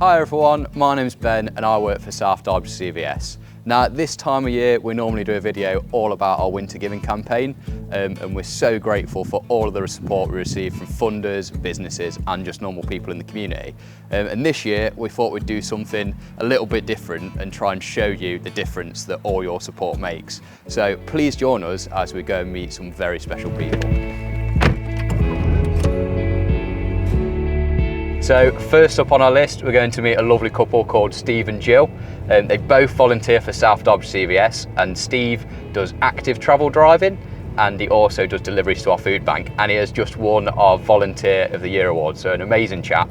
Hi everyone, my name's Ben and I work for South Derbyshire CVS. Now at this time of year we normally do a video all about our winter giving campaign and we're so grateful for all of the support we receive from funders, businesses and just normal people in the community. And this year we thought we'd do something a little bit different and try and show you the difference that all your support makes. So please join us as we go and meet some very special people. So first up on our list, we're going to meet a lovely couple called Steve and Jill. They both volunteer for South Derbyshire CVS, and Steve does active travel driving and he also does deliveries to our food bank, and he has just won our Volunteer of the Year award, so an amazing chap.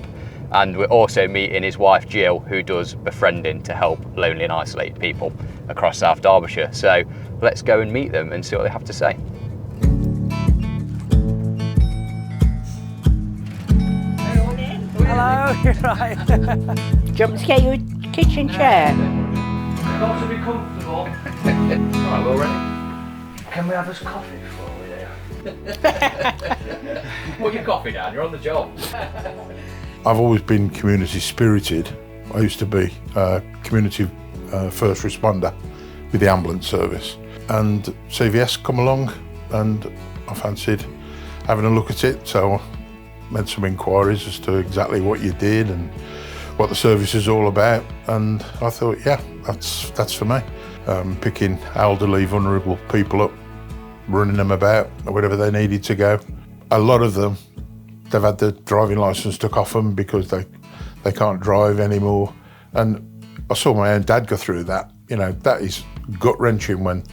And we're also meeting his wife Jill, who does befriending to help lonely and isolated people across South Derbyshire. So let's go and meet them and see what they have to say. Hello, you're right. Do you want me to get you a kitchen chair? Got to be comfortable. Right, we're ready. Can we have us coffee before we do? Put your coffee down, you're on the job. I've always been community spirited. I used to be a community first responder with the ambulance service. And CVS come along and I fancied having a look at it. So made some inquiries as to exactly what you did and what the service is all about, and I thought, yeah, that's for me. Picking elderly, vulnerable people up, running them about wherever they needed to go. A lot of them, they've had their driving licence took off them because they can't drive anymore, and I saw my own dad go through that. You know, that is gut-wrenching when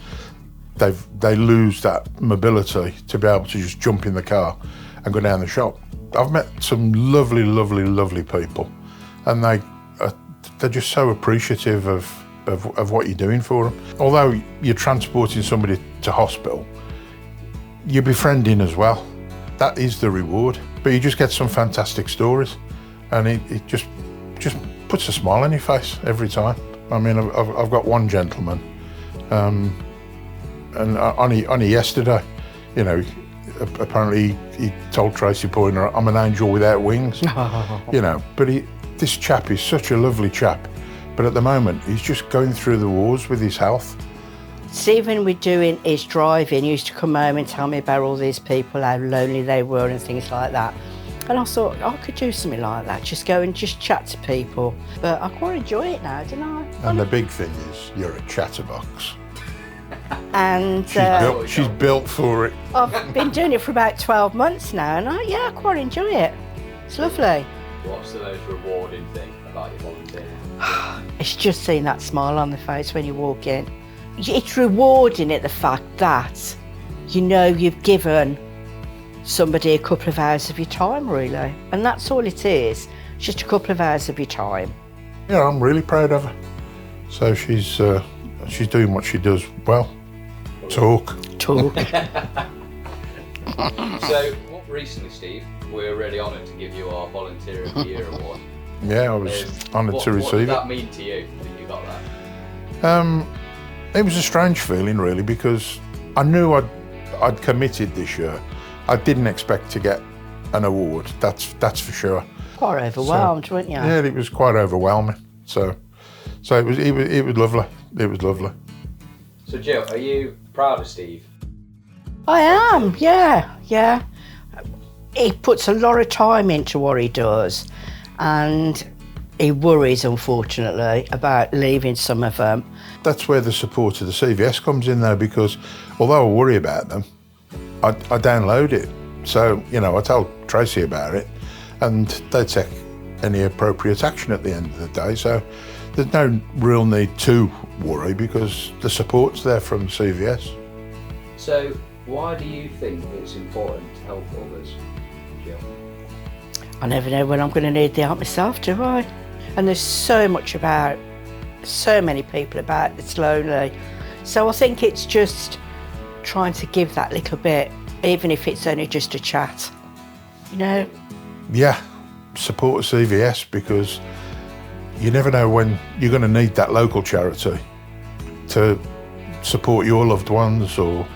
they lose that mobility to be able to just jump in the car and go down the shop. I've met some lovely, lovely, lovely people, and they're just so appreciative of what you're doing for them. Although you're transporting somebody to hospital, you're befriending as well. That is the reward. But you just get some fantastic stories, and it just puts a smile on your face every time. I mean, I've got one gentleman, and only yesterday, you know, apparently he told Tracy Poyner, I'm an angel without wings. You know, but this chap is such a lovely chap, but at the moment he's just going through the wars with his health. Stephen, we're doing his driving, he used to come home and tell me about all these people, how lonely they were and things like that. And I thought, I could do something like that, just go and just chat to people. But I quite enjoy it now, don't I? And the big thing is, you're a chatterbox. And she's built for it. I've been doing it for about 12 months now, and I quite enjoy it. It's lovely. What's the most rewarding thing about your volunteering? It's just seeing that smile on the face when you walk in. It's rewarding at the fact that you know you've given somebody a couple of hours of your time, really. And that's all it is, just a couple of hours of your time. Yeah, I'm really proud of her. So she's doing what she does well. Talk. So, recently, Steve, we're really honoured to give you our Volunteer of the Year award. Yeah, I was honoured to receive it. What did that mean to you that you got that? It was a strange feeling, really, because I knew I'd committed this year. I didn't expect to get an award, that's for sure. Quite overwhelmed, weren't you? Yeah, it was quite overwhelming. So it was lovely. It was lovely. So Jill, are you proud of Steve? I am, yeah. He puts a lot of time into what he does, and he worries, unfortunately, about leaving some of them. That's where the support of the CVS comes in, though, because although I worry about them, I download it. So, you know, I tell Tracy about it, and they take any appropriate action at the end of the day. So there's no real need to worry because the support's there from CVS. So why do you think it's important to help others, Jill? I never know when I'm going to need the help myself, do I? And there's so many people about that's lonely. So I think it's just trying to give that little bit, even if it's only just a chat, you know? Yeah, support CVS, because you never know when you're going to need that local charity to support your loved ones, or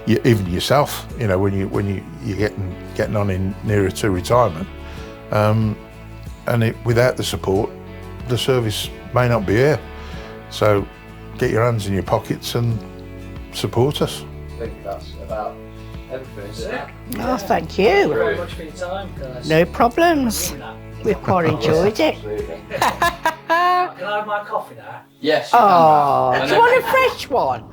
even yourself. You know, when you're getting on in nearer to retirement, and without the support, the service may not be here. So get your hands in your pockets and support us. I think that's about everything, isn't it? Oh, thank Thank you you. very much for your time, guys. No problems. We've quite enjoyed it. Absolutely. Can I have my coffee now? Yes. Oh, And do you want a fresh one?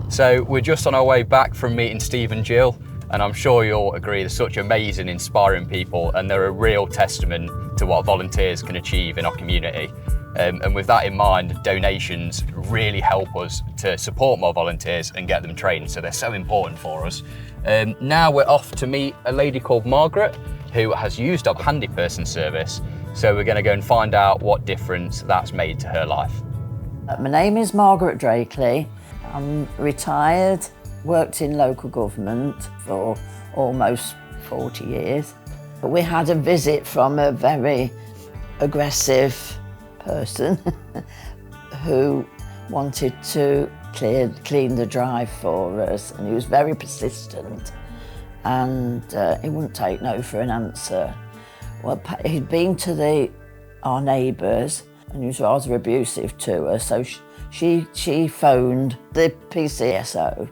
So we're just on our way back from meeting Steve and Jill, and I'm sure you'll agree they're such amazing, inspiring people, and they're a real testament to what volunteers can achieve in our community. And with that in mind, donations really help us to support more volunteers and get them trained, so they're so important for us. Now we're off to meet a lady called Margaret, who has used our handy person service, so we're going to go and find out what difference that's made to her life. My name is Margaret Drakeley. I'm retired, worked in local government for almost 40 years. But we had a visit from a very aggressive person who wanted to clean the drive for us, and he was very persistent, and he wouldn't take no for an answer. Well, he'd been to our neighbours, and he was rather abusive to her, so she phoned the PCSO,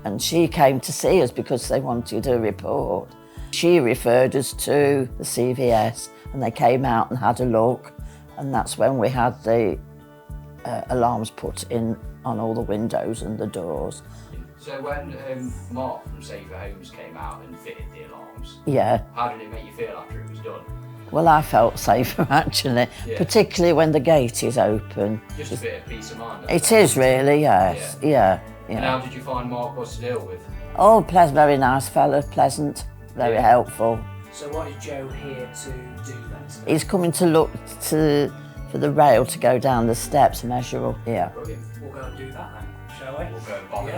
and she came to see us because they wanted a report. She referred us to the CVS, and they came out and had a look, and that's when we had the alarms put in on all the windows and the doors. So when Mark from Safer Homes came out and fitted the alarms, Yeah. how did it make you feel after it was done? Well, I felt safer actually, particularly when the gate is open. Just a bit of peace of mind. It is really, yes. Yeah. And how did you find Mark was to deal with? Oh, very nice fella, pleasant, very helpful. So what is Joe here to do then? He's coming to look for the rail to go down the steps, measure up. Yeah. Brilliant. We'll go and do that then, shall we? We'll go and bother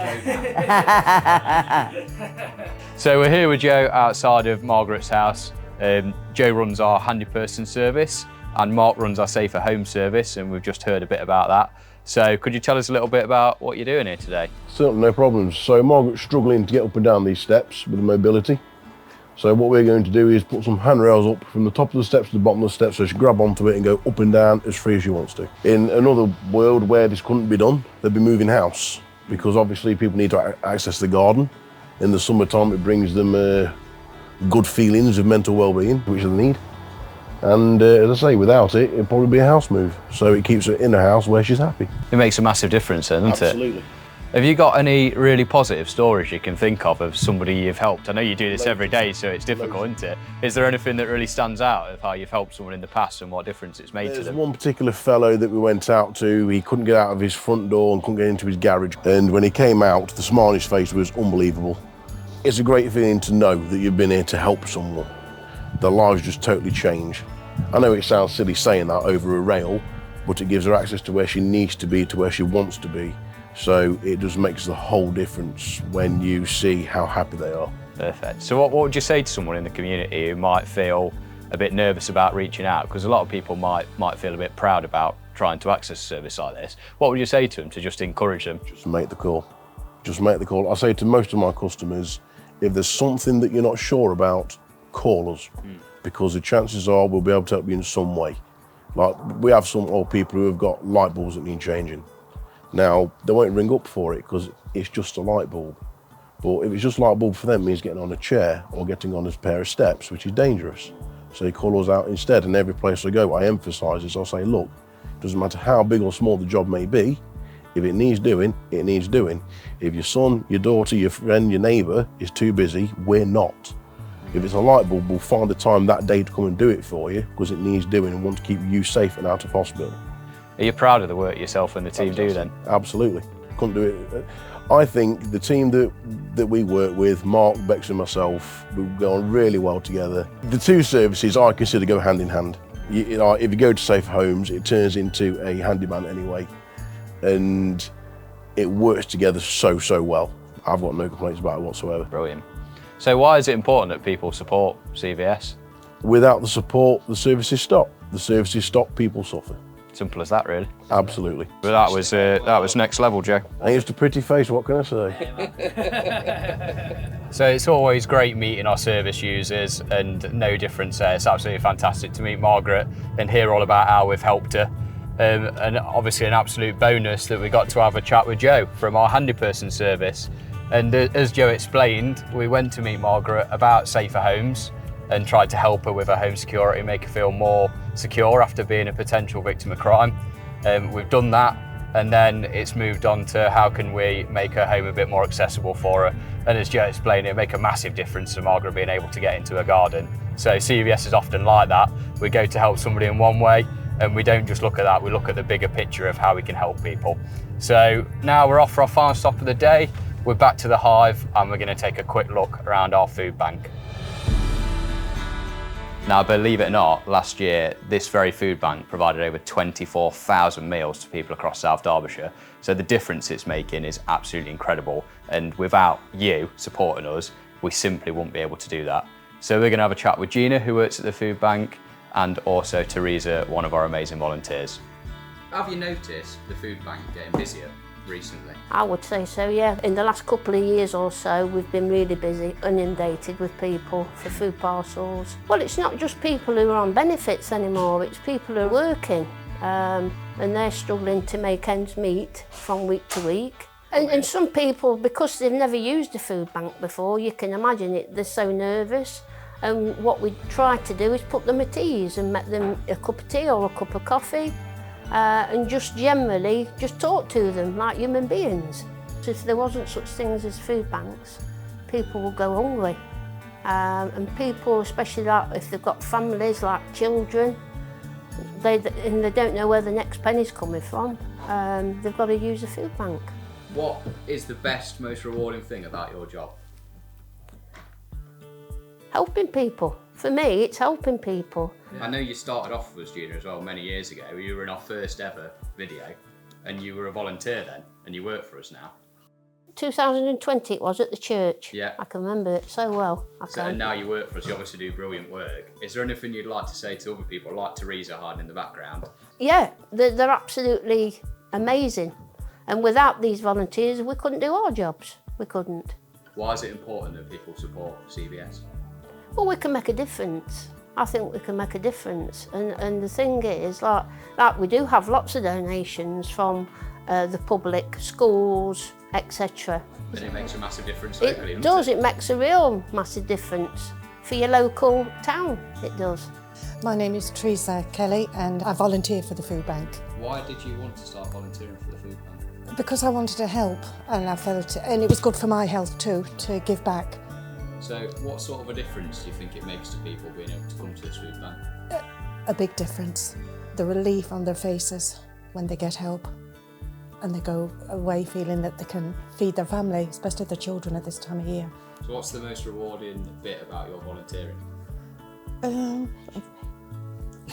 Joe. So we're here with Joe outside of Margaret's house. Joe runs our handy person service and Mark runs our Safer Home service, and we've just heard a bit about that. So could you tell us a little bit about what you're doing here today? Certainly, no problems. So Margaret's struggling to get up and down these steps with the mobility. So what we're going to do is put some handrails up from the top of the steps to the bottom of the steps so she can grab onto it and go up and down as free as she wants to. In another world where this couldn't be done, they'd be moving house, because obviously people need to access the garden. In the summertime it brings them good feelings of mental well-being, which they need. And as I say, without it, it'd probably be a house move. So it keeps her in a house where she's happy. It makes a massive difference then, doesn't it? Absolutely. Have you got any really positive stories you can think of somebody you've helped? I know you do this every day, so it's difficult, isn't it? Is there anything that really stands out of how you've helped someone in the past and what difference it's made to There's them? one particular fellow that we went out to. He couldn't get out of his front door and couldn't get into his garage. And when he came out, the smile on his face was unbelievable. It's a great feeling to know that you've been here to help someone. Their lives just totally change. I know it sounds silly saying that over a rail, but it gives her access to where she needs to be, to where she wants to be. So it just makes the whole difference when you see how happy they are. Perfect. So what would you say to someone in the community who might feel a bit nervous about reaching out? Because a lot of people might feel a bit proud about trying to access a service like this. What would you say to them to just encourage them? Just make the call. Just make the call. I say to most of my customers, if there's something that you're not sure about, call us, because the chances are we'll be able to help you in some way. Like, we have some old people who have got light bulbs that need changing. Now, they won't ring up for it because it's just a light bulb. But if it's just a light bulb for them, it means getting on a chair or getting on a pair of steps, which is dangerous. So they call us out instead, and every place I go, I emphasise this. I'll say, look, it doesn't matter how big or small the job may be, if it needs doing, it needs doing. If your son, your daughter, your friend, your neighbour is too busy, we're not. If it's a light bulb, we'll find the time that day to come and do it for you because it needs doing and want to keep you safe and out of hospital. Are you proud of the work yourself and the team do then? Absolutely. Couldn't do it. I think the team that we work with, Mark, Bex and myself, we go on really well together. The two services I consider go hand in hand. You know, if you go to Safer Homes, it turns into a handyman anyway. And it works together so well. I've got no complaints about it whatsoever. Brilliant. So why is it important that people support CVS? Without the support, the services stop. The services stop, people suffer. Simple as that, really. Absolutely. But that was next level, Joe. Ain't just a pretty face, what can I say? So it's always great meeting our service users, and no difference there. It's absolutely fantastic to meet Margaret and hear all about how we've helped her. And obviously an absolute bonus that we got to have a chat with Joe from our handy person service. And as Joe explained, we went to meet Margaret about safer homes and tried to help her with her home security, make her feel more secure after being a potential victim of crime. We've done that, and then it's moved on to how can we make her home a bit more accessible for her. And as Joe explained, it'll make a massive difference to Margaret being able to get into her garden. So CVS is often like that. We go to help somebody in one way, and we don't just look at that, we look at the bigger picture of how we can help people. So now we're off for our final stop of the day. We're back to the hive, and we're going to take a quick look around our food bank. Now, believe it or not, last year, this very food bank provided over 24,000 meals to people across South Derbyshire. So the difference it's making is absolutely incredible. And without you supporting us, we simply wouldn't be able to do that. So we're going to have a chat with Gina, who works at the food bank, and also Teresa, one of our amazing volunteers. Have you noticed the food bank getting busier recently? I would say so, yeah. In the last couple of years or so, we've been really busy, inundated with people for food parcels. Well, it's not just people who are on benefits anymore, it's people who are working, and they're struggling to make ends meet from week to week. And some people, because they've never used a food bank before, you can imagine it, they're so nervous. And what we try to do is put them at ease and make them a cup of tea or a cup of coffee, and just generally just talk to them like human beings. So if there wasn't such things as food banks, people would go hungry. And people, especially like if they've got families like children, they don't know where the next penny's coming from, they've got to use a food bank. What is the best, most rewarding thing about your job? Helping people. For me, it's helping people. I know you started off with us, Gina, as well, many years ago. You were in our first ever video, and you were a volunteer then, and you work for us now. 2020 it was, at the church. Yeah. I can remember it so well. And now you work for us, you obviously do brilliant work. Is there anything you'd like to say to other people, like Teresa hiding in the background? Yeah, they're absolutely amazing. And without these volunteers, we couldn't do our jobs. We couldn't. Why is it important that people support CVS? Well, we can make a difference. I think we can make a difference. And the thing is, like we do have lots of donations from the public, schools, etc. And it makes a massive difference locally, It does, it makes a real massive difference for your local town, it does. My name is Teresa Kelly and I volunteer for the food bank. Why did you want to start volunteering for the food bank? Because I wanted to help and I felt, and it was good for my health too, to give back. So what sort of a difference do you think it makes to people being able to come to this food bank? A big difference. The relief on their faces when they get help and they go away feeling that they can feed their family, especially their children at this time of year. So what's the most rewarding bit about your volunteering?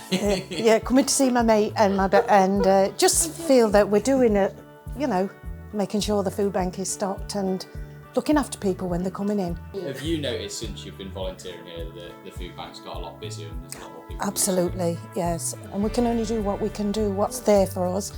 Yeah, coming to see my mate and just feel that we're doing it, you know, making sure the food bank is stocked and looking after people when they're coming in. Have you noticed since you've been volunteering here that the food bank's got a lot busier and there's a lot more people? Absolutely, yes. And we can only do what we can do, what's there for us,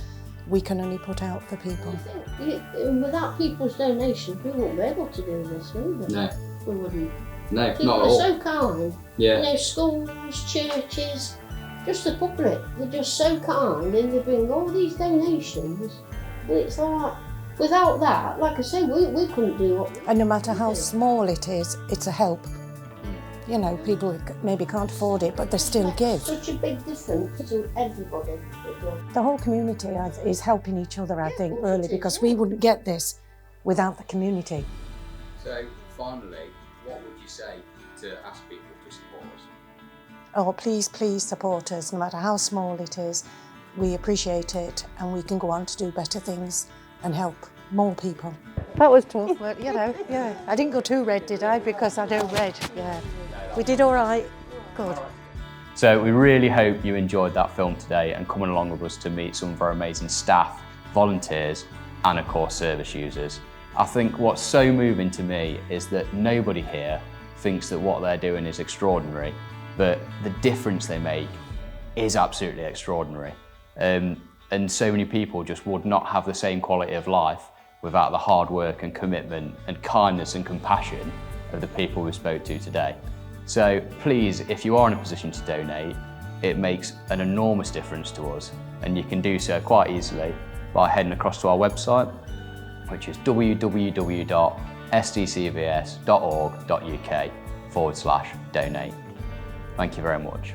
we can only put out for people. I think without people's donations, we wouldn't be able to do this, would we? No. We wouldn't. No, People not at are all. so kind. Yeah. You know, schools, churches, just the public, they're just so kind and they bring all these donations. And it's like, without that, like I say, we couldn't do what we And no matter how small it is, it's a help. You know, people maybe can't afford it, but they still give. Such a big difference to everybody. The whole community is helping each other, I think, really, because we wouldn't get this without the community. So finally, what would you say to ask people to support us? Oh, please, please support us, no matter how small it is. We appreciate it and we can go on to do better things and help more people. That was tough, but you know, yeah. I didn't go too red, did I? Because I do red, yeah. We did all right, good. So we really hope you enjoyed that film today and coming along with us to meet some of our amazing staff, volunteers, and of course service users. I think what's so moving to me is that nobody here thinks that what they're doing is extraordinary, but the difference they make is absolutely extraordinary. And so many people just would not have the same quality of life without the hard work and commitment and kindness and compassion of the people we spoke to today. So please, if you are in a position to donate, it makes an enormous difference to us, and you can do so quite easily by heading across to our website, which is www.sdcvs.org.uk/donate. Thank you very much.